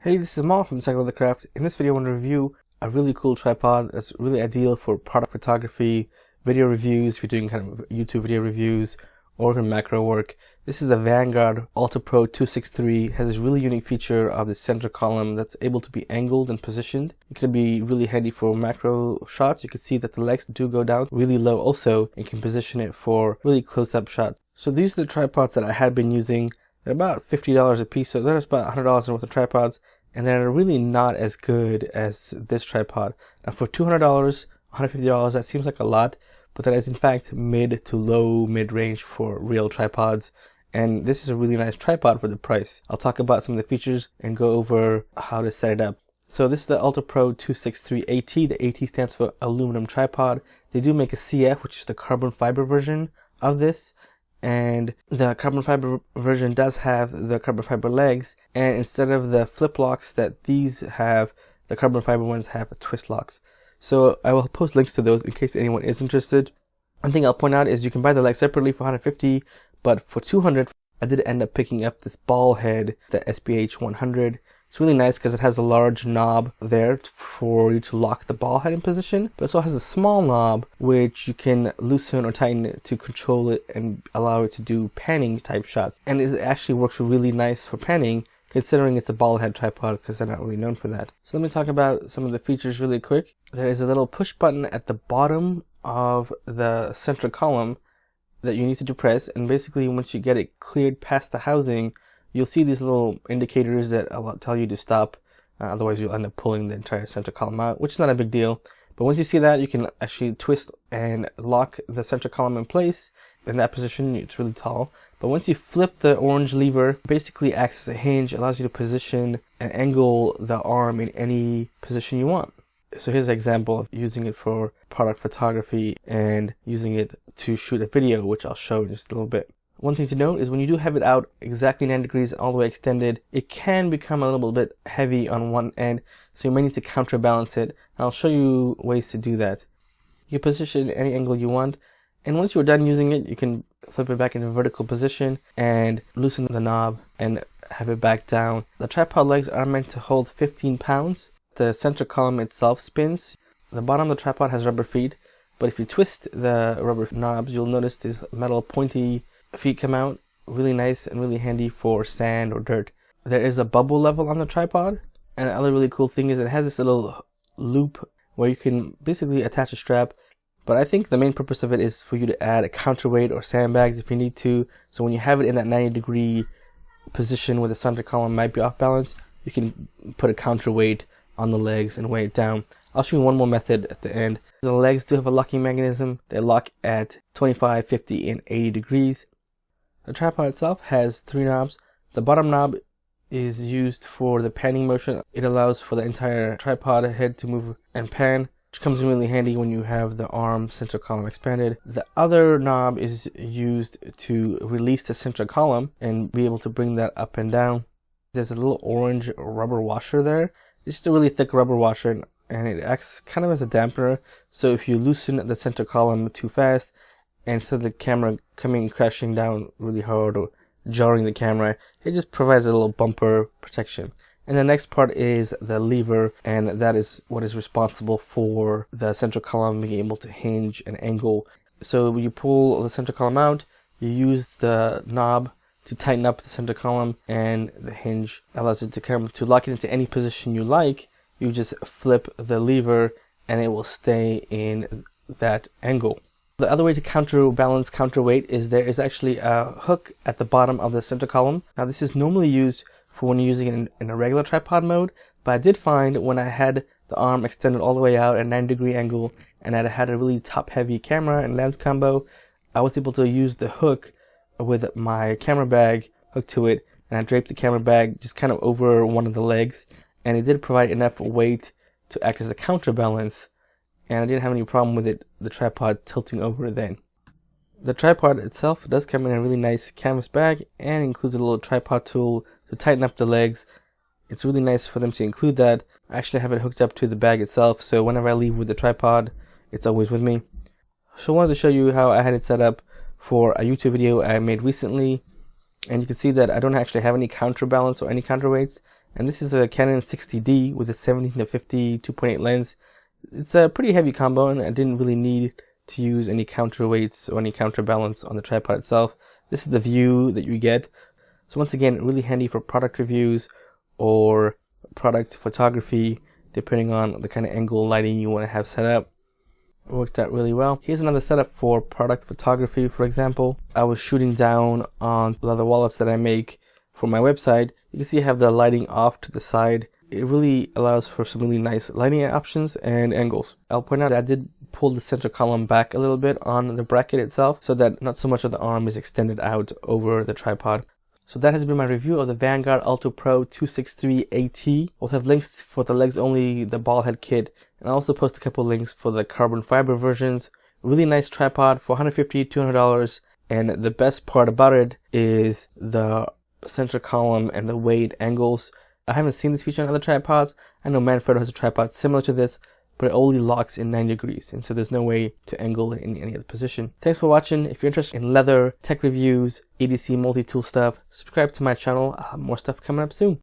Hey, this is Amol from TechLeatherCraft. In this video, I want to review a really cool tripod that's really ideal for product photography, video reviews, if you're doing kind of YouTube video reviews, or even macro work. This is the Vanguard Alta Pro 263. It has this really unique feature of the center column that's able to be angled and positioned. It can be really handy for macro shots. You can see that the legs do go down really low also, and can position it for really close-up shots. So these are the tripods that I had been using. They're about $50 a piece, so there's about $100 worth of tripods, and they're really not as good as this tripod. Now for $200, $150, that seems like a lot, but that is in fact mid to low mid-range for real tripods, and this is a really nice tripod for the price. I'll talk about some of the features and go over how to set it up. So this is the Alta Pro 263 AT. The AT stands for aluminum tripod. They do make a CF, which is the carbon fiber version of this. And the carbon fiber version does have the carbon fiber legs, and instead of the flip locks that these have, the carbon fiber ones have twist locks. So I will post links to those in case anyone is interested. One thing I'll point out is you can buy the legs separately for $150, but for $200 I did end up picking up this ball head, the SPH 100. It's really nice because it has a large knob there for you to lock the ball head in position, but it also has a small knob which you can loosen or tighten it to control it and allow it to do panning type shots. And it actually works really nice for panning, considering it's a ball head tripod, because they're not really known for that. So let me talk about some of the features really quick. There is a little push button at the bottom of the center column that you need to depress, and basically once you get it cleared past the housing, you'll see these little indicators that tell you to stop, otherwise you'll end up pulling the entire center column out, which is not a big deal. But once you see that, you can actually twist and lock the center column in place. In that position, it's really tall. But once you flip the orange lever, it basically acts as a hinge, allows you to position and angle the arm in any position you want. So here's an example of using it for product photography and using it to shoot a video, which I'll show in just a little bit. One thing to note is when you do have it out exactly 90 degrees all the way extended, it can become a little bit heavy on one end, so you may need to counterbalance it. I'll show you ways to do that. You can position any angle you want, and once you're done using it, you can flip it back into vertical position and loosen the knob and have it back down. The tripod legs are meant to hold 15 pounds. The center column itself spins. The bottom of the tripod has rubber feet, but if you twist the rubber knobs, you'll notice these metal pointy feet come out. Really nice and really handy for sand or dirt. There is a bubble level on the tripod, and the other really cool thing is it has this little loop where you can basically attach a strap, but I think the main purpose of it is for you to add a counterweight or sandbags if you need to. So when you have it in that 90-degree position where the center column might be off balance, you can put a counterweight on the legs and weigh it down. I'll show you one more method at the end. The legs do have a locking mechanism. They lock at 25, 50, and 80 degrees. The tripod itself has 3 knobs. The bottom knob is used for the panning motion. It allows for the entire tripod head to move and pan, which comes in really handy when you have the arm center column expanded. The other knob is used to release the center column and be able to bring that up and down. There's a little orange rubber washer there. It's just a really thick rubber washer, and it acts kind of as a dampener. So if you loosen the center column too fast, and instead of the camera coming crashing down really hard or jarring the camera, it just provides a little bumper protection. And the next part is the lever, and that is what is responsible for the center column being able to hinge and angle. So when you pull the center column out, you use the knob to tighten up the center column, and the hinge allows it to lock it into any position you like. You just flip the lever and it will stay in that angle. The other way to counterbalance counterweight is there is actually a hook at the bottom of the center column. Now this is normally used for when you're using it in a regular tripod mode, but I did find when I had the arm extended all the way out at a 90-degree angle and I had a really top heavy camera and lens combo, I was able to use the hook with my camera bag hooked to it, and I draped the camera bag just kind of over one of the legs, and it did provide enough weight to act as a counterbalance, and I didn't have any problem with the tripod tilting over then. The tripod itself does come in a really nice canvas bag and includes a little tripod tool to tighten up the legs. It's really nice for them to include that. I actually have it hooked up to the bag itself, so whenever I leave with the tripod, it's always with me. So I wanted to show you how I had it set up for a YouTube video I made recently, and you can see that I don't actually have any counterbalance or any counterweights, And this is a Canon 60D with a 17-50 2.8 lens. It's a pretty heavy combo, and I didn't really need to use any counterweights or any counterbalance on the tripod itself. This is the view that you get. So once again, really handy for product reviews or product photography, depending on the kind of angle lighting you want to have set up. It worked out really well. Here's another setup for product photography. For example, I was shooting down on leather wallets that I make for my website. You can see I have the lighting off to the side. It really allows for some really nice lighting options and angles. I'll point out that I did pull the center column back a little bit on the bracket itself so that not so much of the arm is extended out over the tripod. So that has been my review of the Vanguard Alta Pro 263 AT. We'll have links for the legs only, the ball head kit, and I'll also post a couple links for the carbon fiber versions. Really nice tripod for $150 to $200, and the best part about it is the center column and the weight angles. I haven't seen this feature on other tripods. I know Manfrotto has a tripod similar to this, but it only locks in 9 degrees, and so there's no way to angle it in any other position. Thanks for watching. If you're interested in leather, tech reviews, EDC multi-tool stuff, subscribe to my channel. I'll have more stuff coming up soon.